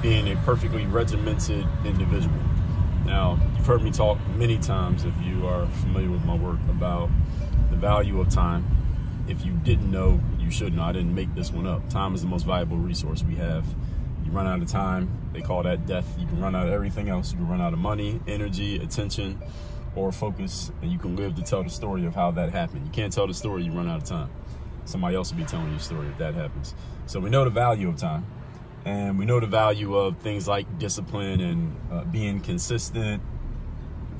being a perfectly regimented individual. Now, you've heard me talk many times, if you are familiar with my work, about the value of time. If you didn't know, you should know. I didn't make this one up. Time is the most valuable resource we have. You run out of time, they call that death. You can run out of everything else. You can run out of money, energy, attention, or focus, and you can live to tell the story of how that happened. You can't tell the story, you run out of time. Somebody else will be telling you the story if that happens. So we know the value of time, and we know the value of things like discipline and being consistent,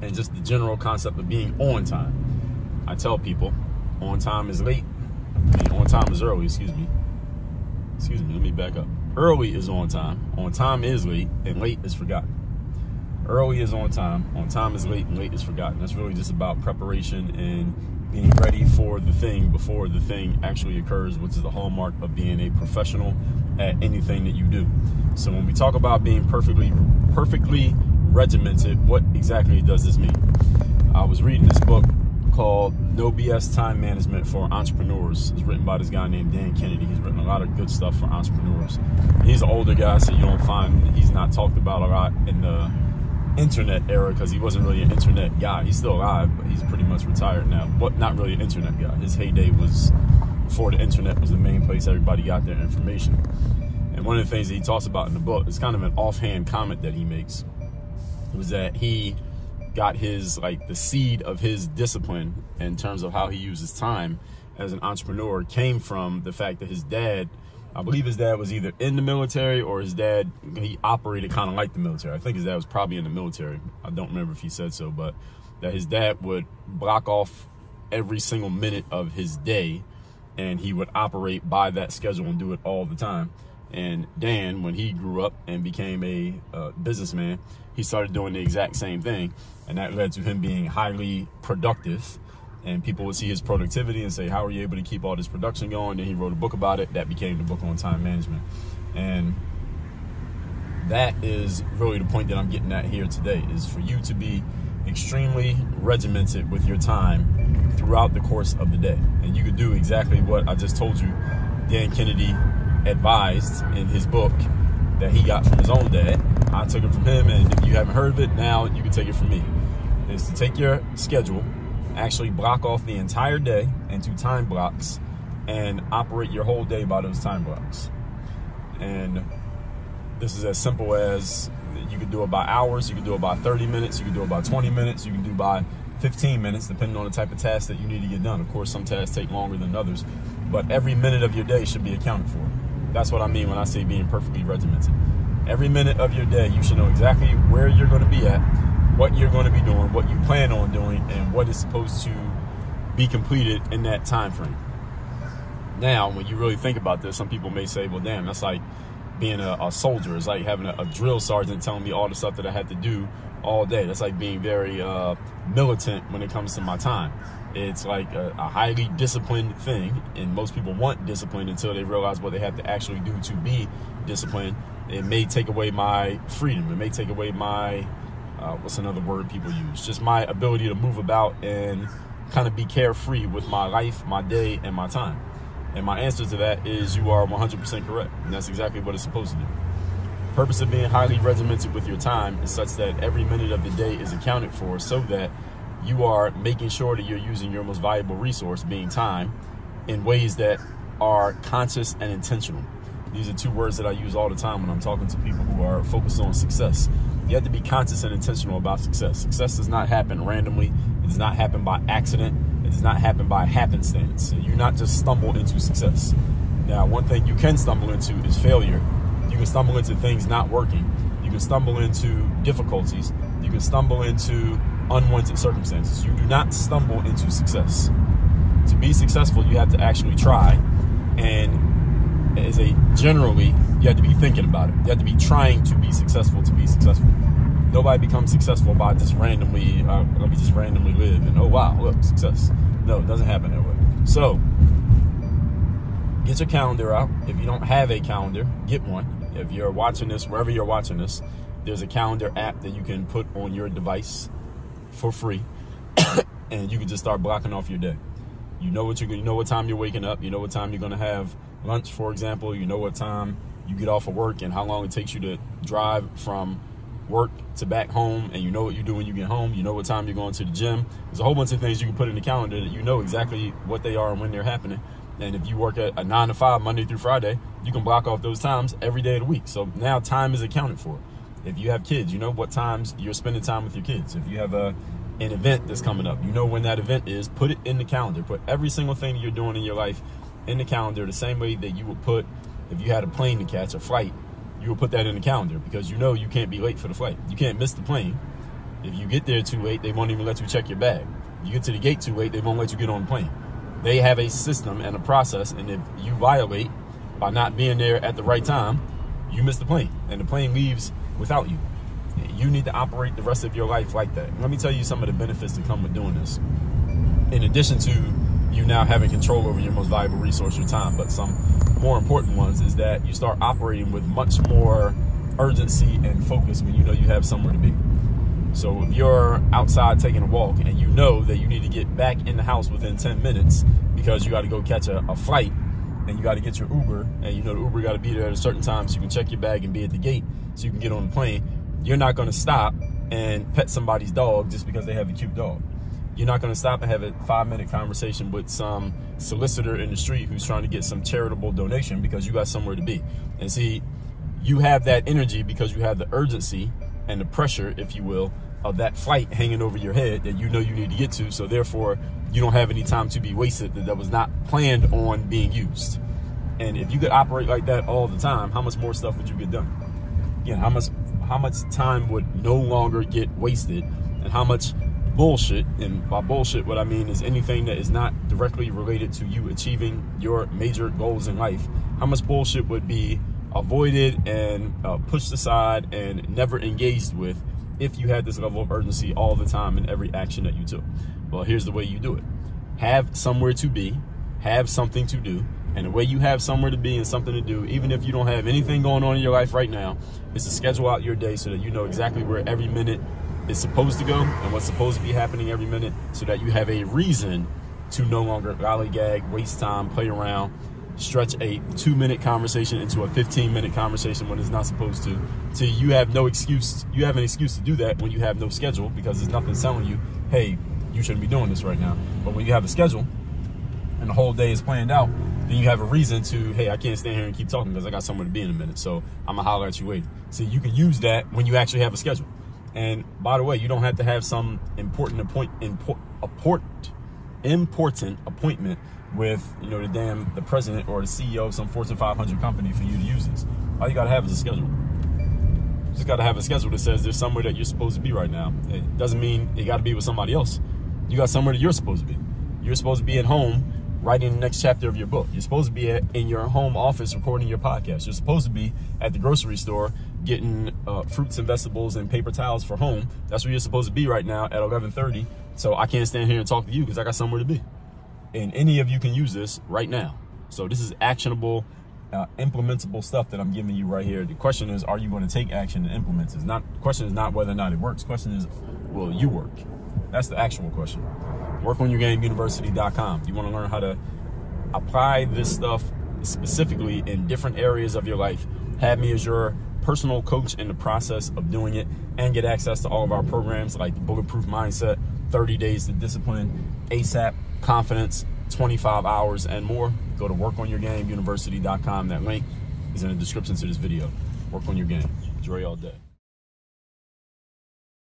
and just the general concept of being on time. I tell people, on time is late. On time is early, excuse me, let me back up. Early is on time is late, and late is forgotten. Early is on time is late, and late is forgotten. That's really just about preparation and being ready for the thing before the thing actually occurs, which is the hallmark of being a professional at anything that you do. So when we talk about being perfectly regimented, what exactly does this mean? I was reading this book called No BS Time Management for Entrepreneurs. It's written by this guy named Dan Kennedy. He's written a lot of good stuff for entrepreneurs. He's an older guy, so you don't find he's not talked about a lot in the internet era, because he wasn't really an internet guy. He's still alive, but he's pretty much retired now, but not really an internet guy. His heyday was before the internet was the main place everybody got their information. And one of the things that he talks about in the book, it's kind of an offhand comment that he makes, was that he got his, like, the seed of his discipline in terms of how he uses time as an entrepreneur came from the fact that his dad, I believe his dad was either in the military or his dad, he operated kind of like the military. I think his dad was probably in the military. I don't remember if he said so, but that his dad would block off every single minute of his day, and he would operate by that schedule and do it all the time. And Dan, when he grew up and became a businessman, he started doing the exact same thing, and that led to him being highly productive. And people would see his productivity and say, how are you able to keep all this production going? Then he wrote a book about it. That became the book on time management. And that is really the point that I'm getting at here today, is for you to be extremely regimented with your time throughout the course of the day. And you could do exactly what I just told you Dan Kennedy advised in his book that he got from his own dad. I took it from him, and if you haven't heard of it, now you can take it from me. Is to take your schedule, actually block off the entire day into time blocks, and operate your whole day by those time blocks. And this is as simple as, you can do it by hours, you can do it by 30 minutes, you can do it by 20 minutes, you can do by 15 minutes, depending on the type of task that you need to get done. Of course, some tasks take longer than others, but every minute of your day should be accounted for. That's what I mean when I say being perfectly regimented. Every minute of your day, you should know exactly where you're going to be at, what you're going to be doing, what you plan on doing, and what is supposed to be completed in that time frame. Now, when you really think about this, some people may say, well, damn, that's like being a soldier. It's like having a drill sergeant telling me all the stuff that I had to do all day. That's like being very militant when it comes to my time. It's like a highly disciplined thing, and most people want discipline until they realize what they have to actually do to be disciplined. It may take away my freedom. It may take away my, what's another word people use? Just my ability to move about and kind of be carefree with my life, my day, and my time. And my answer to that is you are 100% correct. And that's exactly what it's supposed to do. The purpose of being highly regimented with your time is such that every minute of the day is accounted for, so that you are making sure that you're using your most valuable resource, being time, in ways that are conscious and intentional. These are two words that I use all the time when I'm talking to people who are focused on success. You have to be conscious and intentional about success. Success does not happen randomly. It does not happen by accident. It does not happen by happenstance. You not just stumble into success. Now, one thing you can stumble into is failure. You can stumble into things not working. You can stumble into difficulties. You can stumble into unwanted circumstances. You do not stumble into success. To be successful, you have to actually try, and generally, you have to be thinking about it. You have to be trying to be successful to be successful. Nobody becomes successful by just randomly, let me just randomly live and, oh wow, look, success. No, it doesn't happen that way. So, get your calendar out. If you don't have a calendar, get one. If you're watching this, wherever you're watching this, there's a calendar app that you can put on your device for free, and you can just start blocking off your day. You know what time you're waking up. You know what time you're going to have lunch, for example. You know what time you get off of work and how long it takes you to drive from work to back home, and you know what you do when you get home. You know what time you're going to the gym. There's a whole bunch of things you can put in the calendar that you know exactly what they are and when they're happening. And if you work at a 9 to 5 Monday through Friday, you can block off those times every day of the week. So now time is accounted for. If you have kids, you know what times you're spending time with your kids. If you have an event that's coming up, you know when that event is. Put it in the calendar. Put every single thing that you're doing in your life in the calendar, the same way that you would put, if you had a plane to catch, a flight, you will put that in the calendar, because you know you can't be late for the flight. You can't miss the plane. If you get there too late, they won't even let you check your bag. If you get to the gate too late, they won't let you get on the plane. They have a system and a process, and if you violate by not being there at the right time, you miss the plane, and the plane leaves without you. You need to operate the rest of your life like that. Let me tell you some of the benefits that come with doing this. In addition to you now having control over your most valuable resource, your time, but some more important ones is that you start operating with much more urgency and focus when you know you have somewhere to be. So if you're outside taking a walk and you know that you need to get back in the house within 10 minutes because you got to go catch a flight, and you got to get your Uber, and you know the Uber got to be there at a certain time so you can check your bag and be at the gate so you can get on the plane, you're not going to stop and pet somebody's dog just because they have a cute dog. You're not going to stop and have a 5-minute conversation with some solicitor in the street who's trying to get some charitable donation because you got somewhere to be. And see, you have that energy because you have the urgency and the pressure, if you will, of that flight hanging over your head that you know you need to get to. So therefore, you don't have any time to be wasted that was not planned on being used. And if you could operate like that all the time, how much more stuff would you get done? Again, how much time would no longer get wasted, and how much bullshit, and by bullshit what I mean is anything that is not directly related to you achieving your major goals in life, how much bullshit would be avoided and pushed aside and never engaged with if you had this level of urgency all the time in every action that you took. Well, here's the way you do it. Have somewhere to be, have something to do, and the way you have somewhere to be and something to do, even if you don't have anything going on in your life right now, is to schedule out your day so that you know exactly where every minute is supposed to go and what's supposed to be happening every minute, so that you have a reason to no longer lollygag, waste time, play around, stretch a 2-minute conversation into a 15-minute conversation when it's not supposed to. So you have no excuse. You have an excuse to do that when you have no schedule, because there's nothing telling you, hey, you shouldn't be doing this right now. But when you have a schedule and the whole day is planned out, then you have a reason to, hey, I can't stand here and keep talking because I got somewhere to be in a minute, so I'm gonna holler at you later. So you can use that when you actually have a schedule. And by the way, you don't have to have some important appointment with, you know, the president or the CEO of some Fortune 500 company for you to use this. All you gotta have is a schedule. You just gotta have a schedule that says there's somewhere that you're supposed to be right now. It doesn't mean you gotta be with somebody else. You got somewhere that you're supposed to be. You're supposed to be at home writing the next chapter of your book. You're supposed to be in your home office recording your podcast. You're supposed to be at the grocery store getting fruits and vegetables and paper towels for home. That's where you're supposed to be right now at 11:30. So I can't stand here and talk to you because I got somewhere to be. And any of you can use this right now. So this is actionable, implementable stuff that I'm giving you right here. The question is, are you going to take action and implement it? The question is not whether or not it works. The question is, will you work? That's the actual question. WorkOnYourGameUniversity.com. You want to learn how to apply this stuff specifically in different areas of your life. Have me as your personal coach in the process of doing it, and get access to all of our programs like Bulletproof Mindset, 30 Days to Discipline, ASAP, Confidence, 25 Hours, and more. Go to WorkOnYourGameUniversity.com. That link is in the description to this video. Work on your game. Enjoy all day.